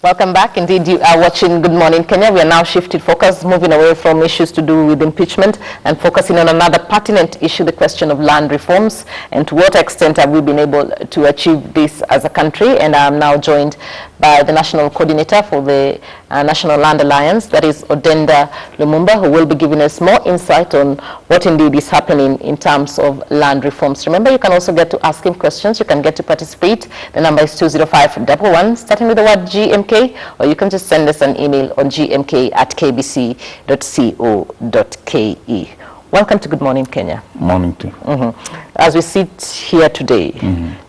Welcome back. Indeed, you are watching Good Morning Kenya. We are now shifted focus, moving away from issues to do with impeachment and focusing on another pertinent issue, the question of land reforms, and to what extent have we been able to achieve this as a country. And I am now joined by the National Coordinator for the National Land Alliance, that is Odenda Lumumba, who will be giving us more insight on what indeed is happening in terms of land reforms. Remember, you can also get to ask him questions. You can get to participate. The number is 20511, starting with the word GMK, or you can just send us an email on gmk@kbc.co.ke. Welcome to Good Morning Kenya. Morning to you. As we sit here today,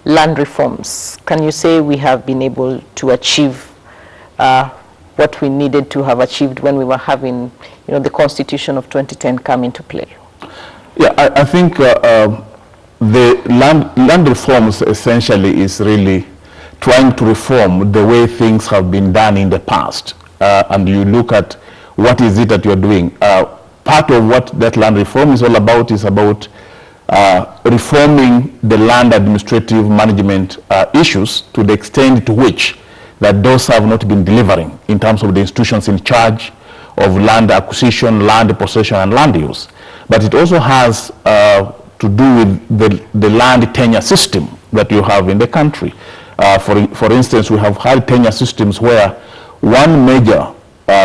land reforms, can you say we have been able to achieve what we needed to have achieved when we were having, the Constitution of 2010 come into play? Yeah, I think the land reforms essentially is really trying to reform the way things have been done in the past. And you look at what is it that you're doing. Part of what that land reform is all about is about reforming the land administrative management issues to the extent to which that those have not been delivering in terms of the institutions in charge of land acquisition, land possession, and land use. But it also has to do with the land tenure system that you have in the country. For instance, we have had tenure systems where one major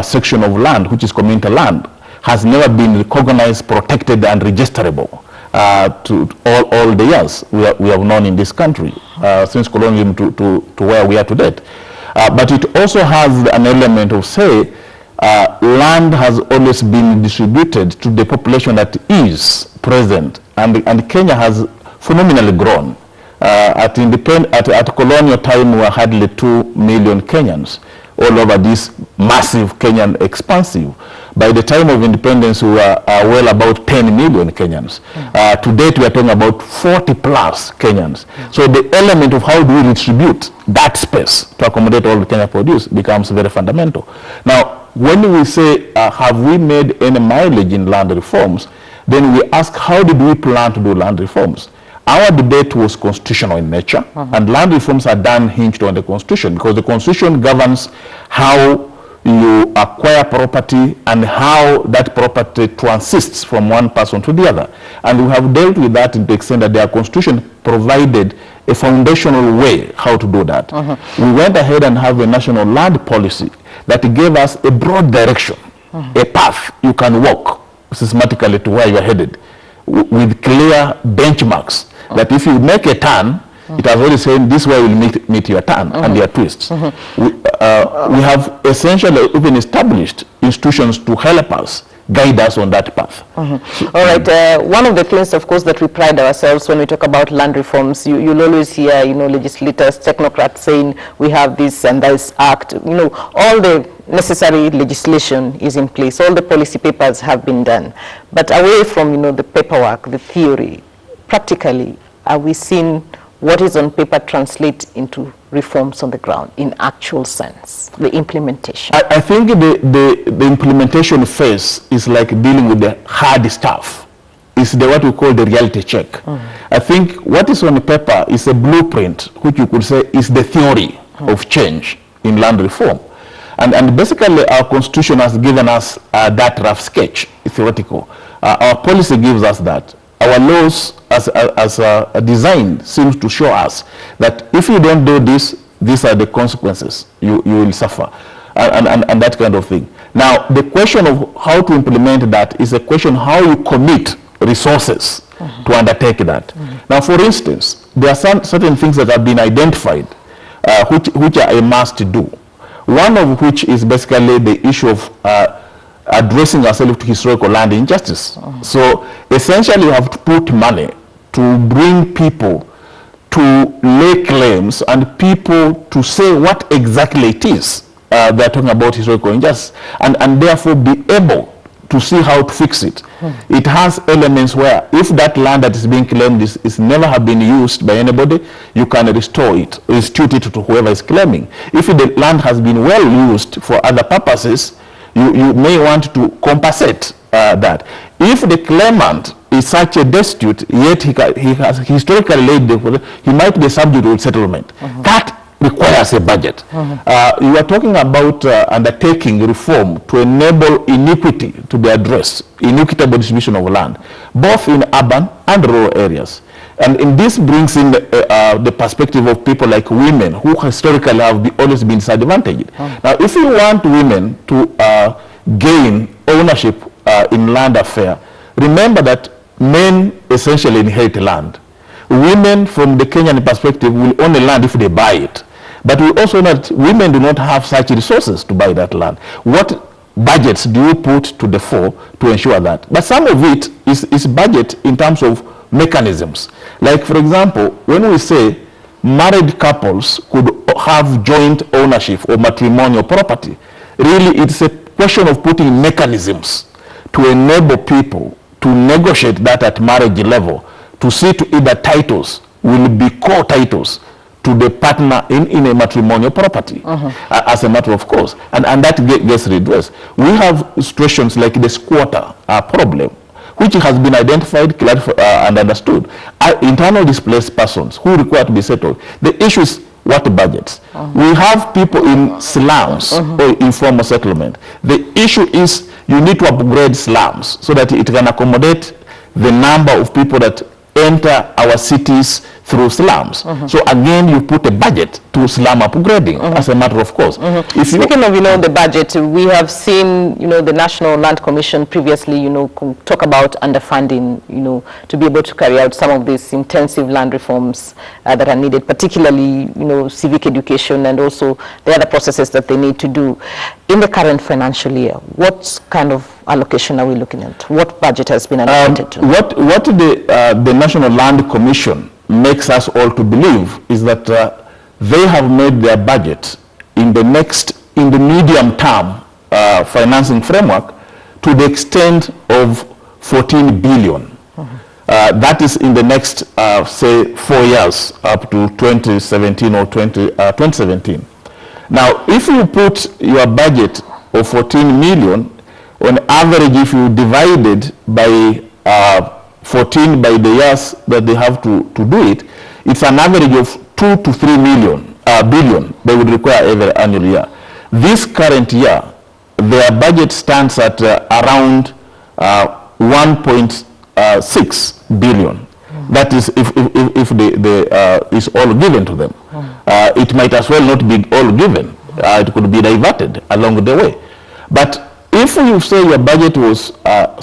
section of land, which is community land, has never been recognized, protected, and registerable to all the years we have known in this country, since colonialism to where we are today. But it also has an element of, say, land has always been distributed to the population that is present, and Kenya has phenomenally grown. At colonial time, we were hardly 2 million Kenyans all over this massive Kenyan expansive. By the time of independence, we were well about 10 million Kenyans. To date, we are talking about 40 plus Kenyans. So the element of how do we distribute that space to accommodate all the Kenya produce becomes very fundamental. Now, when we say, have we made any mileage in land reforms, then we ask, how did we plan to do land reforms? Our debate was constitutional in nature, and land reforms are done hinged on the Constitution, because the Constitution governs how you acquire property and how that property transits from one person to the other. And we have dealt with that to the extent that their Constitution provided a foundational way how to do that. We went ahead and have a national land policy that gave us a broad direction, a path you can walk systematically to where you are headed, with clear benchmarks. That if you make a turn, it has already said this way will meet your turn and your twists. We have essentially even established institutions to help us, guide us on that path. All right. One of the things, of course, that we pride ourselves when we talk about land reforms, you'll always hear, legislators, technocrats saying we have this and this act. All the necessary legislation is in place. All the policy papers have been done. But away from, the paperwork, the theory, practically, are we seeing what is on paper translate into reforms on the ground in actual sense, the implementation? I think the implementation phase is like dealing with the hard stuff. It's what we call the reality check. I think what is on the paper is a blueprint, which you could say is the theory of change in land reform. And basically our Constitution has given us that rough sketch, theoretical. Our policy gives us that. Our laws as design seems to show us that if you don't do this, these are the consequences you will suffer, and that kind of thing. Now, the question of how to implement that is a question how you commit resources to undertake that. Now, for instance, there are certain things that have been identified which are a must do. One of which is basically the issue of addressing ourselves to historical land injustice. So essentially you have to put money to bring people to lay claims and people to say what exactly it is they're talking about historical injustice, and therefore be able to see how to fix it. It has elements where if that land that is being claimed is never have been used by anybody, you can restore it, restitute it to whoever is claiming. If the land has been well used for other purposes, you may want to compensate that. If the claimant is such a destitute, yet he has historically laid the, he might be subject to settlement. That requires a budget. You are talking about undertaking reform to enable inequity to be addressed, inequitable distribution of land, both in urban and rural areas. And this brings in the perspective of people like women who historically have always been disadvantaged. Now, if you want women to gain ownership in land affair, remember that men essentially inherit land. Women, from the Kenyan perspective, will own the land if they buy it. But we also know that women do not have such resources to buy that land. What budgets do you put to the fore to ensure that? But some of it is budget in terms of mechanisms. Like, for example, when we say married couples could have joint ownership of matrimonial property, really it's a question of putting mechanisms to enable people to negotiate that at marriage level, to see to it that titles will be core titles to the partner in a matrimonial property as a matter of course. And that gets redressed. We have situations like the squatter problem, which has been identified and understood. Internal displaced persons who require to be settled. The issue is what budgets. We have people in slums or informal settlement. The issue is you need to upgrade slums so that it can accommodate the number of people that enter our cities through slums. So again, you put a budget to slum upgrading as a matter of course. Speaking of, the budget, we have seen, the National Land Commission previously, talk about underfunding, to be able to carry out some of these intensive land reforms that are needed, particularly, civic education and also the other processes that they need to do. In the current financial year, what kind of allocation are we looking at? What budget has been allocated to? What the National Land Commission makes us all to believe is that they have made their budget in the medium term financing framework to the extent of 14 billion. That is in the next, say, 4 years up to 2017 or 2017. Now, if you put your budget of 14 million, on average, if you divide it by 14 by the years that they have to do it, it's an average of 2 to 3 billion they would require every annual year. This current year, their budget stands at around 1.6 billion. That is if is all given to them. It might as well not be all given. It could be diverted along the way. But if you say your budget was,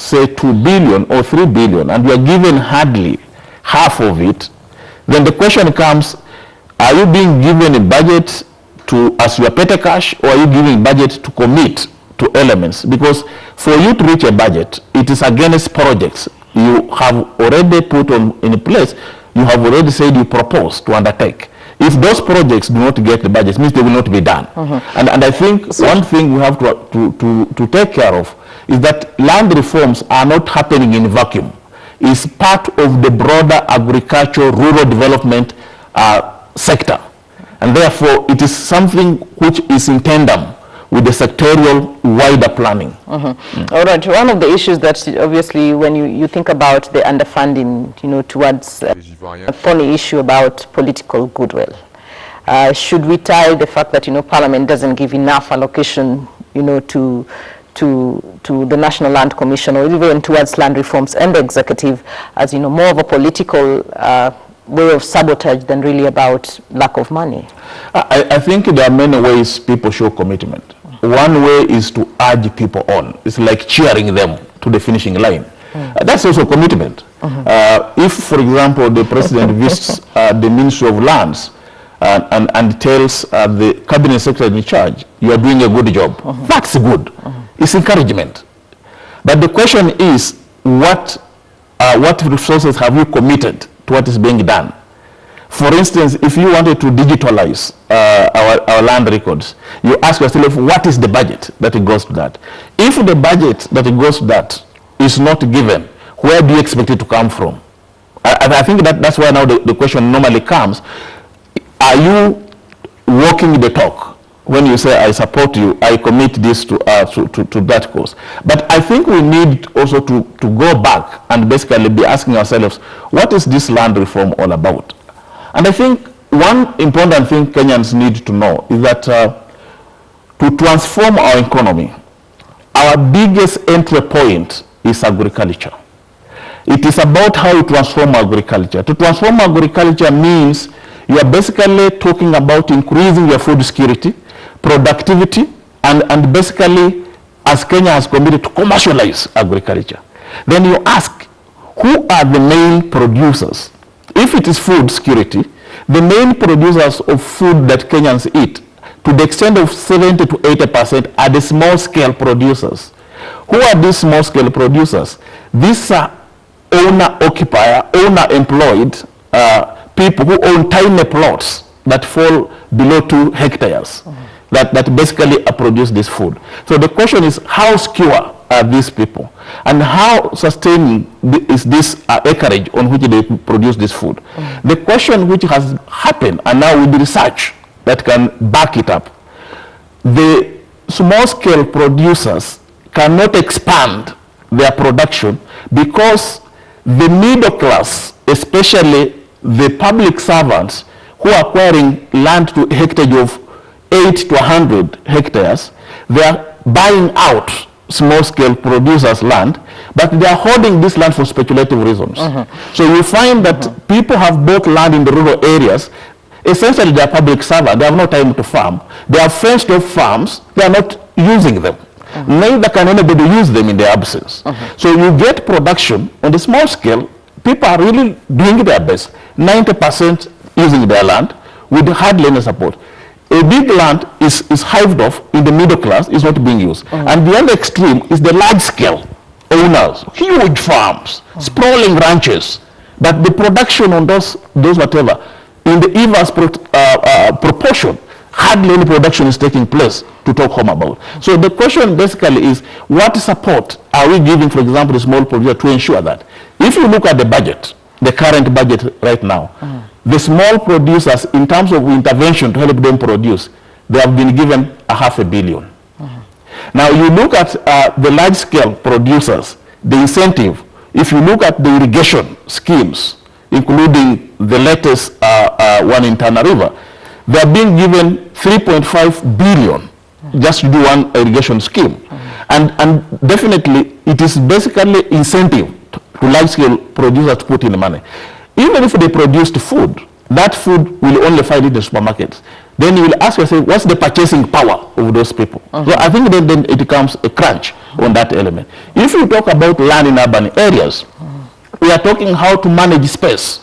say, 2 billion or 3 billion, and you are given hardly half of it, then the question comes, are you being given a budget as your petty cash, or are you giving budget to commit to elements? Because for you to reach a budget, it is against projects you have already put in place, you have already said you propose to undertake. If those projects do not get the budget, it means they will not be done. And I think one thing we have to take care of is that land reforms are not happening in vacuum. It's part of the broader agricultural rural development sector. And therefore, it is something which is in tandem with the sectorial wider planning. All right, one of the issues that obviously when you think about the underfunding, towards a funny issue about political goodwill. Should we tie the fact that, Parliament doesn't give enough allocation, to the National Land Commission or even towards land reforms and the executive as, more of a political way of sabotage than really about lack of money? I think there are many ways people show commitment. One way is to urge people on. It's like cheering them to the finishing line. That's also commitment. If, for example, the president visits the Ministry of Lands and tells the cabinet secretary in charge, you are doing a good job, that's good. It's encouragement. But the question is, what resources have you committed to what is being done? For instance, if you wanted to digitalize our land records, you ask yourself, what is the budget that it goes to that? If the budget that it goes to that is not given, where do you expect it to come from? I think that's why now the question normally comes, are you walking the talk? When you say, I support you, I commit this to that cause. But I think we need also to go back and basically be asking ourselves, what is this land reform all about? And I think one important thing Kenyans need to know is that to transform our economy, our biggest entry point is agriculture. It is about how you transform agriculture. To transform agriculture means you are basically talking about increasing your food security, productivity, and basically, as Kenya has committed to commercialize agriculture. Then you ask, who are the main producers? If it is food security, the main producers of food that Kenyans eat, to the extent of 70 to 80%, are the small-scale producers. Who are these small-scale producers? These are owner-occupier, owner-employed people who own tiny plots that fall below 2 hectares. That basically produce this food. So the question is, how secure are these people? And how sustaining is this acreage on which they produce this food? The question which has happened, and now with the research that can back it up, the small-scale producers cannot expand their production because the middle class, especially the public servants who are acquiring land to a hectare of 8 to 100 hectares, they are buying out small-scale producers' land, but they are holding this land for speculative reasons. So you find that people have bought land in the rural areas. Essentially, they are public servants. They have no time to farm. They have fenced-off farms. They are not using them. Neither can anybody use them in their absence. So you get production on the small scale. People are really doing their best. 90% using their land with hardly any support. A big land is hived off in the middle class, is not being used. And the other extreme is the large scale owners, huge farms, sprawling ranches. But the production on those whatever, in the inverse proportion, hardly any production is taking place to talk home about. So the question basically is, what support are we giving, for example, the small producer to ensure that? If you look at the budget, the current budget right now, the small producers, in terms of intervention to help them produce, they have been given $500 million. Now you look at the large-scale producers, the incentive, if you look at the irrigation schemes, including the latest one in Tana River, they are being given $3.5 billion just to do one irrigation scheme. And definitely, it is basically incentive to large-scale producers to put in the money. Even if they produce the food, that food will only find it in the supermarkets. Then you will ask yourself, what's the purchasing power of those people? So I think then it becomes a crunch on that element. If you talk about land in urban areas, we are talking how to manage space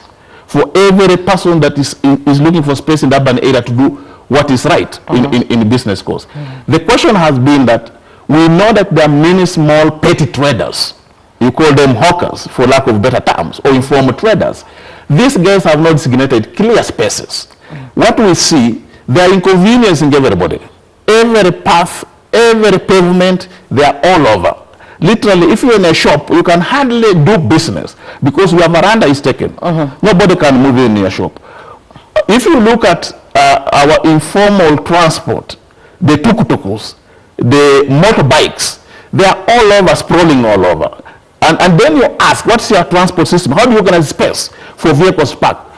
for every person that is looking for space in the urban area to do what is right in business course. The question has been that we know that there are many small petty traders. You call them hawkers, for lack of better terms, or informal traders. These guys have not designated clear spaces. What we see, they are inconveniencing everybody. Every path, every pavement, they are all over. Literally, if you're in a shop, you can hardly do business because your veranda is taken. Nobody can move in your shop. If you look at our informal transport, the tuk-tuks, the motorbikes, they are all over, sprawling all over. And then you ask, what's your transport system? How do you organize space for vehicles parked?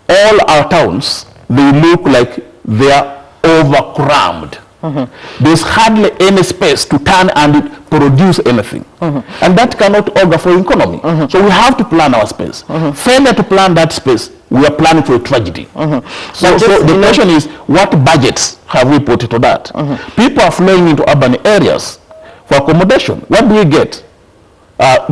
All our towns, they look like they are overcrammed. There's hardly any space to turn and produce anything. And that cannot augur for economy. So we have to plan our space. Failure to plan that space, we are planning for a tragedy. So the question is, what budgets have we put into that? People are flowing into urban areas for accommodation. What do we get?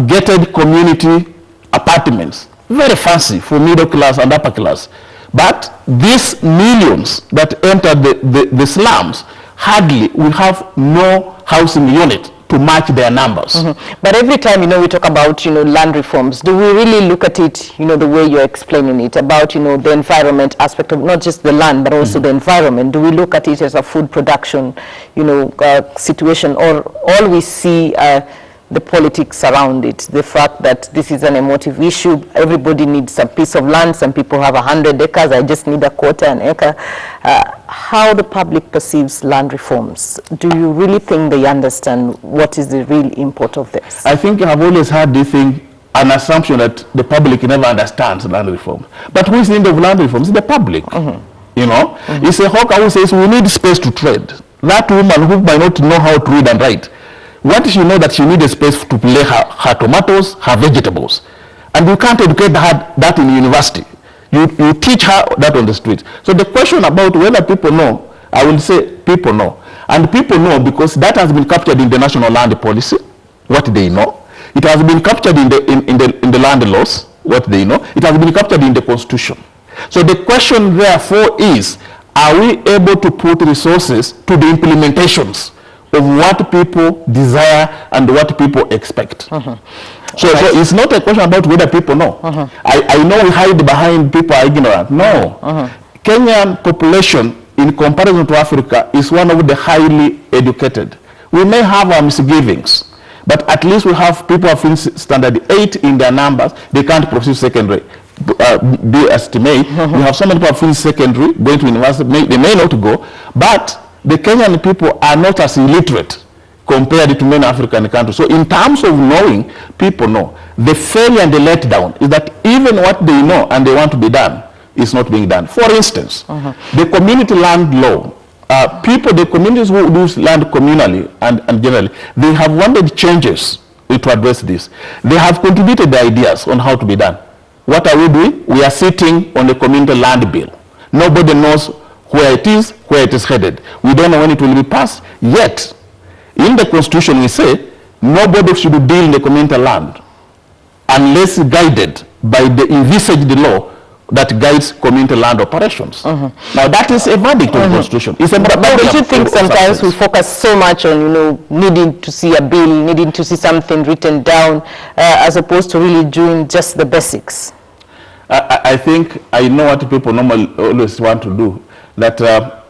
Gated community apartments, very fancy for middle class and upper class. But these millions that enter the slums, hardly will have no housing unit to match their numbers. But every time, we talk about, land reforms, do we really look at it, the way you're explaining it, about, the environment aspect of not just the land, but also the environment? Do we look at it as a food production, situation, or all we see the politics around it, the fact that this is an emotive issue, everybody needs a piece of land, some people have 100 acres, I just need a quarter an acre. How the public perceives land reforms, do you really think they understand what is the real import of this? I think I've always had this thing, an assumption that the public never understands land reform. But who is in need of land reforms? It's the public. You know, it's a hawker who says we need space to trade. That woman who might not know how to read and write, what does she know that she needs a space to lay her tomatoes, her vegetables? And you can't educate her that in university. You teach her that on the street. So the question about whether people know, I will say people know. And people know because that has been captured in the national land policy, what they know. It has been captured in the land laws, what they know. It has been captured in the constitution. So the question therefore is, are we able to put resources to the implementations of what people desire and what people expect? So it's not a question about whether people know. I know we hide behind people are ignorant. No. Kenyan population in comparison to Africa is one of the highly educated. We may have our misgivings, but at least we have people who have finished standard 8 in their numbers. They can't proceed secondary. Be estimate. We have so many people who have finished secondary, going to university. They may not go, but the Kenyan people are not as illiterate compared to many African countries. So in terms of knowing, people know. The failure and the letdown is that even what they know and they want to be done is not being done. For instance, the community land law, the communities who do land communally and generally, they have wanted changes to address this. They have contributed the ideas on how to be done. What are we doing? We are sitting on the community land bill. Nobody knows where it is headed. We don't know when it will be passed. Yet, in the constitution we say, nobody should deal in the community land unless guided by the envisaged law that guides community land operations. Now that is a verdict of the constitution. It's a but don't you think sometimes we focus so much on, you know, needing to see a bill, needing to see something written down, as opposed to really doing just the basics? I think I know what people normally always want to do, that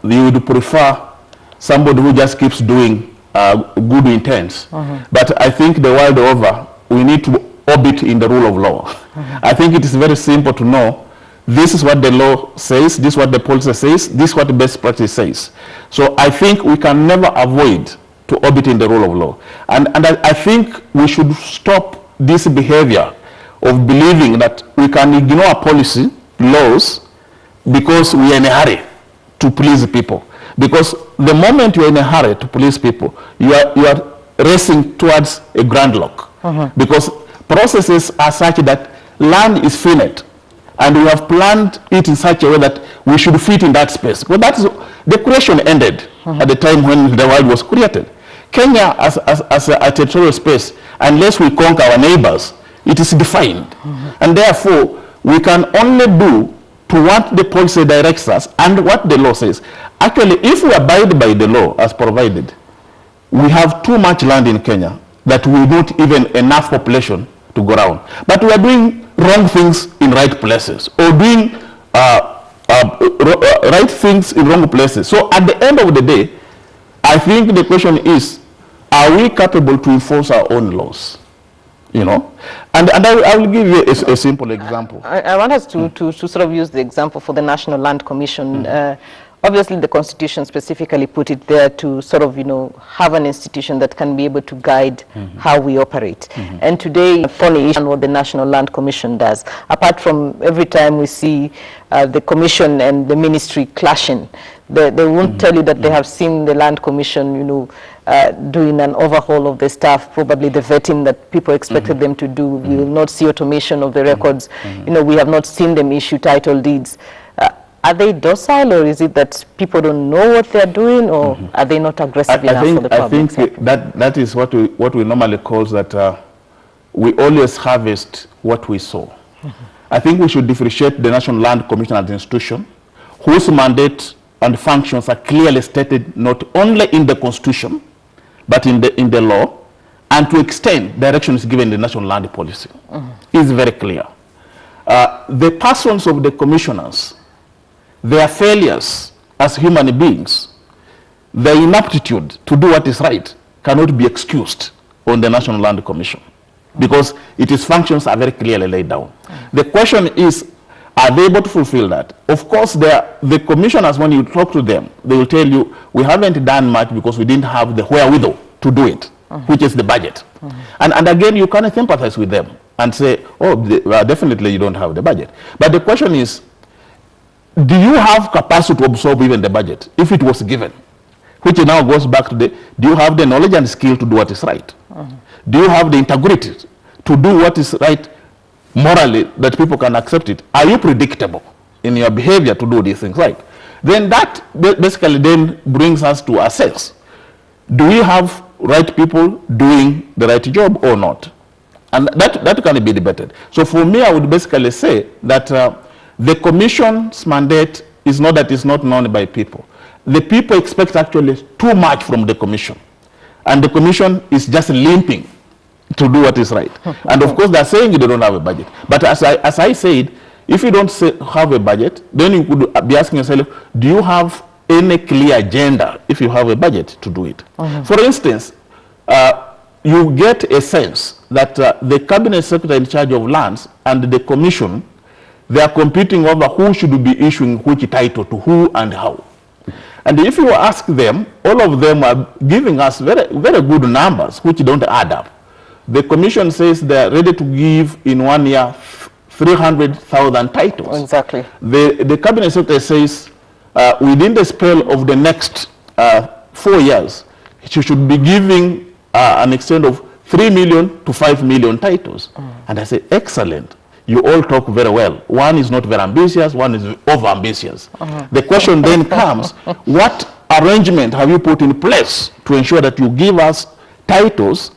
they would prefer somebody who just keeps doing good intents. But I think the world over, we need to orbit in the rule of law. I think it is very simple to know this is what the law says, this is what the policy says, this is what the best practice says. So I think we can never avoid to orbit in the rule of law. And I think we should stop this behavior of believing that we can ignore policy, laws, because we are in a hurry to please people. Because the moment you are in a hurry to please people, you are racing towards a grand lock. Because processes are such that land is finite, and we have planned it in such a way that we should fit in that space. But that is, the creation ended at the time when the world was created. Kenya as a territorial space, unless we conquer our neighbors, it is defined. And therefore, we can only do to what the policy directs us and what the law says. Actually, if we abide by the law as provided, we have too much land in Kenya that we don't even enough population to go around. But we are doing wrong things in right places, or doing right things in wrong places. So at the end of the day, I think the question is, are we capable to enforce our own laws? You know, and I will give you a simple example. I want us to sort of use the example for the National Land Commission. Obviously, the Constitution specifically put it there to sort of, you know, have an institution that can be able to guide how we operate. And today, funny issue what the National Land Commission does, apart from every time we see the Commission and the Ministry clashing, they won't tell you that they have seen the Land Commission, you know, doing an overhaul of the staff, probably the vetting that people expected them to do. We will not see automation of the records. You know, we have not seen them issue title deeds. Are they docile, or is it that people don't know what they're doing, or are they not aggressive enough for the public? I think that is what we normally call that we always harvest what we sow. I think we should differentiate the National Land Commission as an institution whose mandate and functions are clearly stated not only in the Constitution, but in the law, and to extend directions given in the National Land Policy. It's very clear. The persons of the commissioners, their failures as human beings, their inaptitude to do what is right cannot be excused on the National Land Commission, because its functions are very clearly laid down. The question is, are they able to fulfill that? Of course, the commissioners, when you talk to them, they will tell you, we haven't done much because we didn't have the wherewithal to do it, which is the budget. And again, you cannot sympathize with them. and say, oh, well, definitely you don't have the budget. But the question is, do you have capacity to absorb even the budget if it was given? Which now goes back to do you have the knowledge and skill to do what is right? Do you have the integrity to do what is right morally, that people can accept it? Are you predictable in your behavior to do these things right? Then that basically then brings us to assess, do we have right people doing the right job or not? And that can be debated. So for me, I would basically say that the commission's mandate is not that it's not known by people. The people expect actually too much from the commission. And the commission is just limping to do what is right. And of course, they're saying they don't have a budget. But as I said, if you don't have a budget, then you could be asking yourself, do you have any clear agenda if you have a budget to do it? For instance, you get a sense that the cabinet secretary in charge of lands and the commission, they are competing over who should be issuing which title to who and how. And if you ask them, all of them are giving us very, very good numbers which don't add up. The commission says they are ready to give in 1 year 300,000 titles. Exactly. The cabinet secretary says within the spell of the next 4 years, she should be giving an extent of 3 million to 5 million titles. And I say, excellent. You all talk very well. One is not very ambitious, one is over ambitious. The question then comes, what arrangement have you put in place to ensure that you give us titles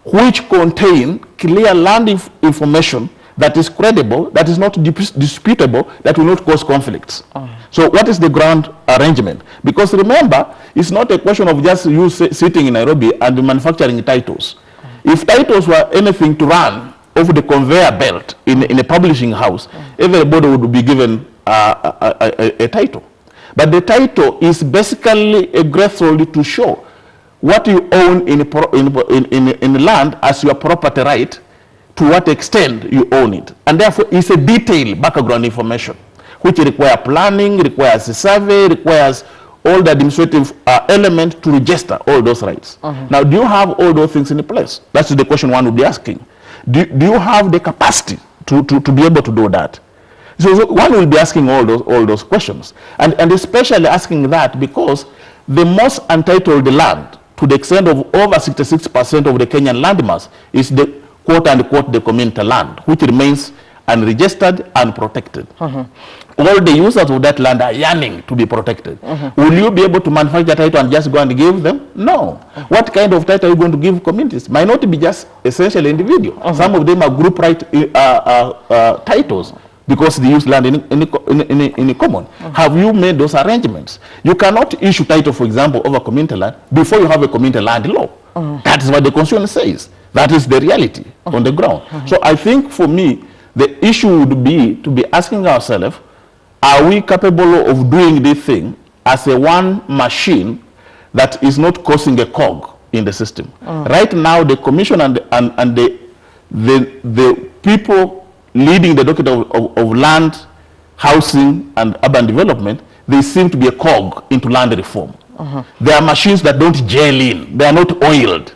which contain clear land information that is credible, that is not disputable, that will not cause conflicts? So what is the ground arrangement? Because remember, it's not a question of just you sitting in Nairobi and manufacturing titles. If titles were anything to run over the conveyor belt in a publishing house, everybody would be given a title. But the title is basically a threshold to show what you own in land as your property right, to what extent you own it. And therefore, it's a detailed background information, which requires planning, requires a survey, requires all the administrative elements to register all those rights. Now, do you have all those things in place? That's the question one would be asking. Do you have the capacity to be able to do that? So one will be asking all those questions, and especially asking that because the most untitled land, to the extent of over 66% of the Kenyan land mass, is the quote-unquote the community land, which remains unregistered, unprotected. All the users of that land are yearning to be protected. Will you be able to manufacture title and just go and give them? No. What kind of title are you going to give communities? Might not be just essentially individual. Some of them are group right titles because they use land in common. Have you made those arrangements? You cannot issue title, for example, over community land before you have a community land law. That is what the constitution says. That is the reality on the ground. So I think for me, the issue would be to be asking ourselves, are we capable of doing this thing as a one machine that is not causing a cog in the system? Right now, the commission and the people leading the docket of land, housing, and urban development, they seem to be a cog into land reform. They are machines that don't gel in. They are not oiled.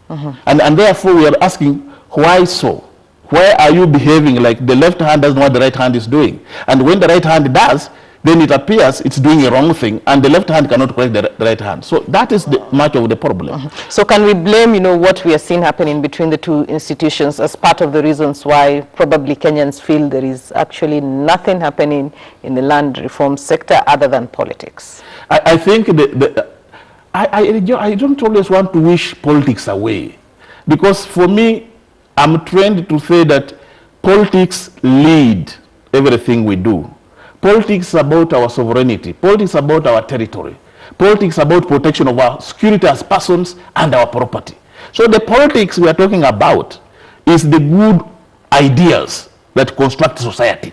And therefore, we are asking, why so? Why are you behaving like the left hand doesn't know what the right hand is doing? And when the right hand does, then it appears it's doing a wrong thing, and the left hand cannot correct the right hand. So that is much of the problem. So can we blame, what we are seeing happening between the two institutions as part of the reasons why probably Kenyans feel there is actually nothing happening in the land reform sector other than politics? I think I don't always want to wish politics away, because for me, I'm trained to say that politics lead everything we do. Politics is about our sovereignty. Politics is about our territory. Politics is about protection of our security as persons and our property. So the politics we are talking about is the good ideas that construct society.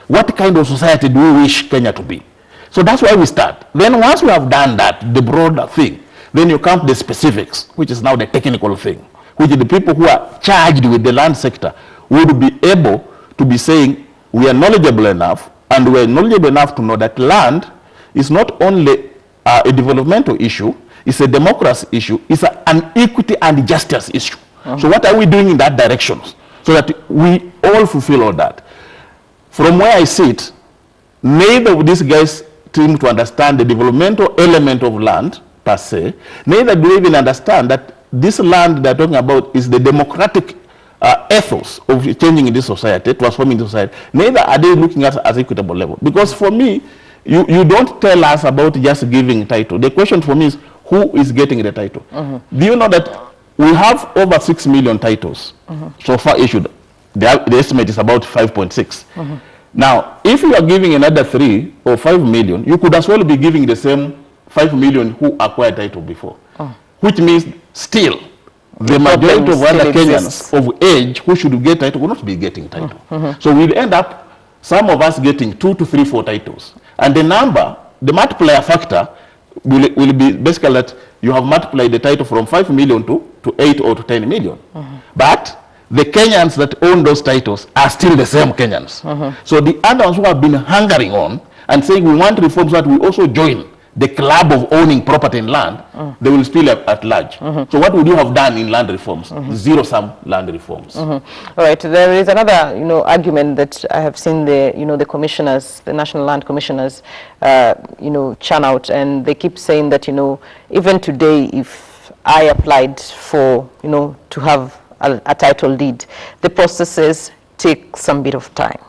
What kind of society do we wish Kenya to be? So that's why we start. Then once we have done that, the broader thing, then you come to the specifics, which is now the technical thing, which the people who are charged with the land sector would be able to be saying, we are knowledgeable enough, and we are knowledgeable enough to know that land is not only a developmental issue, it's a democracy issue, it's an equity and justice issue. So what are we doing in that direction? so that we all fulfill all that. From where I sit, neither of these guys seem to understand the developmental element of land per se, neither do they even understand that this land they're talking about is the democratic ethos of changing in this society, transforming the society. Neither are they looking at as equitable level. Because for me, you don't tell us about just giving title. The question for me is, who is getting the title? Do you know that we have over 6 million titles so far issued? The estimate is about 5.6. Now, if you are giving another 3 or 5 million, you could as well be giving the same 5 million who acquired title before. Which means still, the majority of other Kenyans of age who should get title will not be getting title. So we'll end up, some of us getting 2 to 3, 4 titles. And the number, the multiplier factor, will be basically that you have multiplied the title from 5 million to 8 or to 10 million. But the Kenyans that own those titles are still the same Kenyans. So the others who have been hungering on and saying we want reforms that we also join the club of owning property and land, they will still at large. So what would you have done in land reforms? Zero-sum land reforms. All right. There is another, argument that I have seen the, the commissioners, the National Land Commissioners, churn out, and they keep saying that, even today, if I applied for, to have a title deed, the processes take some bit of time.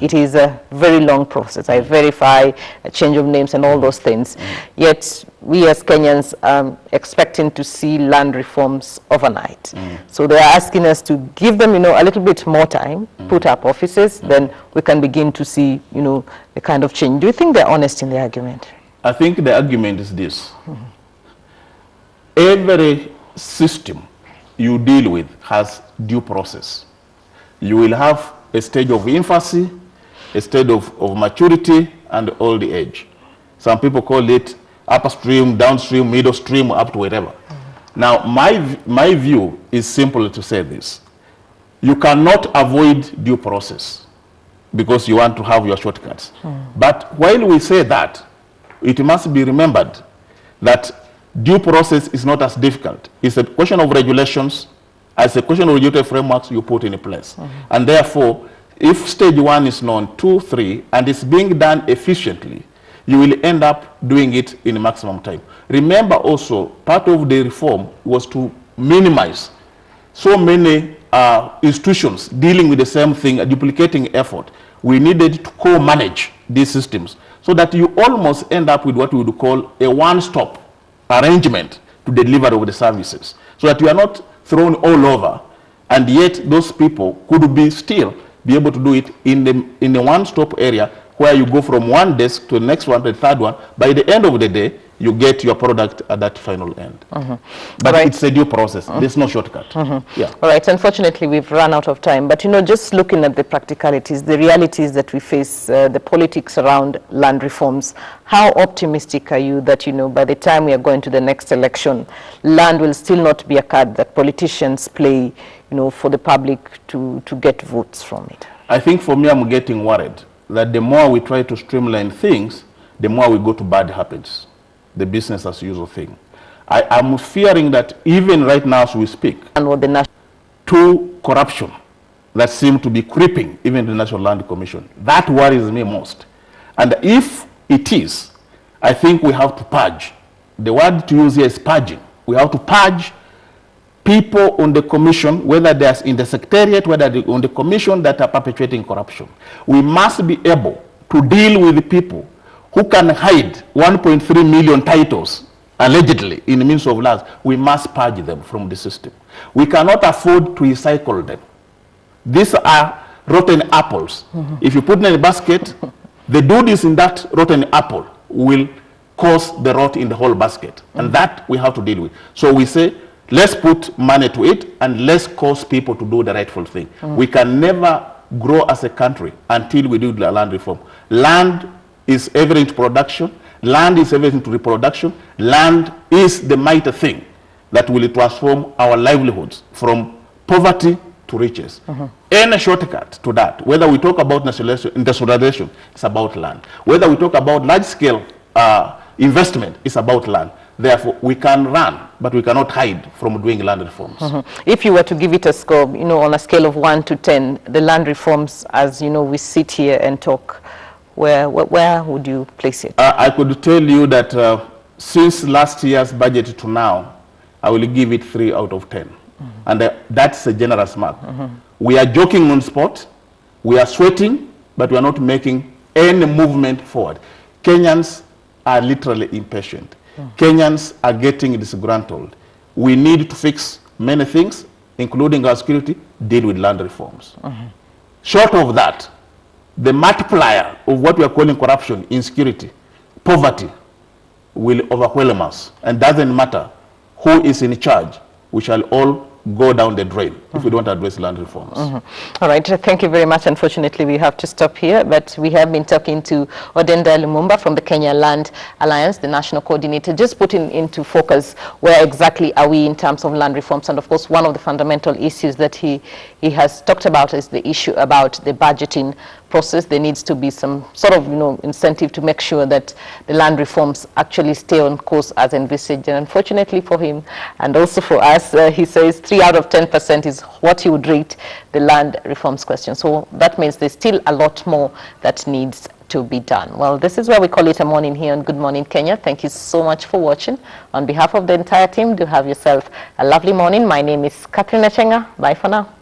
It is a very long process. I verify a change of names and all those things. Yet we as Kenyans are expecting to see land reforms overnight. So they are asking us to give them, a little bit more time, put up offices, then we can begin to see, the kind of change. Do you think they're honest in the argument? I think the argument is this. Every system you deal with has due process. You will have a stage of infancy, a stage of maturity, and old age. Some people call it upstream, downstream, middle stream, up to wherever. Now, my view is simple to say this. You cannot avoid due process because you want to have your shortcuts. But while we say that, it must be remembered that due process is not as difficult. It's a question of regulations. As a question of regulatory frameworks you put in place. And therefore, if stage 1 is known, 2, 3, and it's being done efficiently, you will end up doing it in maximum time. Remember also, part of the reform was to minimize so many institutions dealing with the same thing, duplicating effort. We needed to co-manage these systems so that you almost end up with what we would call a one-stop arrangement to deliver of the services, so that you are not thrown all over, and yet those people could be able to do it in the one-stop area where you go from one desk to the next one to the third one. By the end of the day, you get your product at that final end. But it's a due process. There's no shortcut. Yeah. All right. Unfortunately, we've run out of time. But, just looking at the practicalities, the realities that we face, the politics around land reforms, how optimistic are you that, by the time we are going to the next election, land will still not be a card that politicians play, for the public to get votes from it? I think for me, I'm getting worried that the more we try to streamline things, the more we go to bad habits, the business as usual thing. I'm fearing that even right now as we speak, and what the to corruption that seem to be creeping even the National Land Commission, that worries me most. And if it is, I think we have to purge. The word to use here is purging. We have to purge people on the commission, whether they're in the secretariat, whether they're on the commission, that are perpetuating corruption. We must be able to deal with the people who can hide 1.3 million titles, allegedly, in the means of laws. We must purge them from the system. We cannot afford to recycle them. These are rotten apples. If you put them in a basket, the duties in that rotten apple will cause the rot in the whole basket. And that we have to deal with. So we say, let's put money to it and let's cause people to do the rightful thing. We can never grow as a country until we do the land reform. Land is everything to production. Land is everything to reproduction. Land is the mighty thing that will transform our livelihoods from poverty to riches. Any shortcut to that, whether we talk about industrialization, it's about land. Whether we talk about large-scale investment, it's about land. Therefore, we can run, but we cannot hide from doing land reforms. If you were to give it a score, on a scale of 1 to 10, the land reforms, as we sit here and talk, where would you place it? I could tell you that since last year's budget to now, I will give it 3 out of 10. And that's a generous mark. We are joking on spot, we are sweating, but we are not making any movement forward. Kenyans are literally impatient. Kenyans are getting disgruntled. We need to fix many things, including our security, deal with land reforms. Short of that, the multiplier of what we are calling corruption, insecurity, poverty, will overwhelm us. And doesn't matter who is in charge, we shall all go down the drain if we don't address land reforms. All right, thank you very much. Unfortunately, we have to stop here, but we have been talking to Odenda Lumumba from the Kenya Land Alliance, the national coordinator, just putting into focus where exactly are we in terms of land reforms. And of course, one of the fundamental issues that he has talked about is the issue about the budgeting process. There needs to be some sort of incentive to make sure that the land reforms actually stay on course as envisaged. And unfortunately for him and also for us, he says 3 out of 10% is what he would rate the land reforms question. So that means there's still a lot more that needs to be done. Well, this is where we call it a morning here on Good Morning Kenya. Thank you so much for watching. On behalf of the entire team, do have yourself a lovely morning. My name is Catherine Achenga. Bye for now.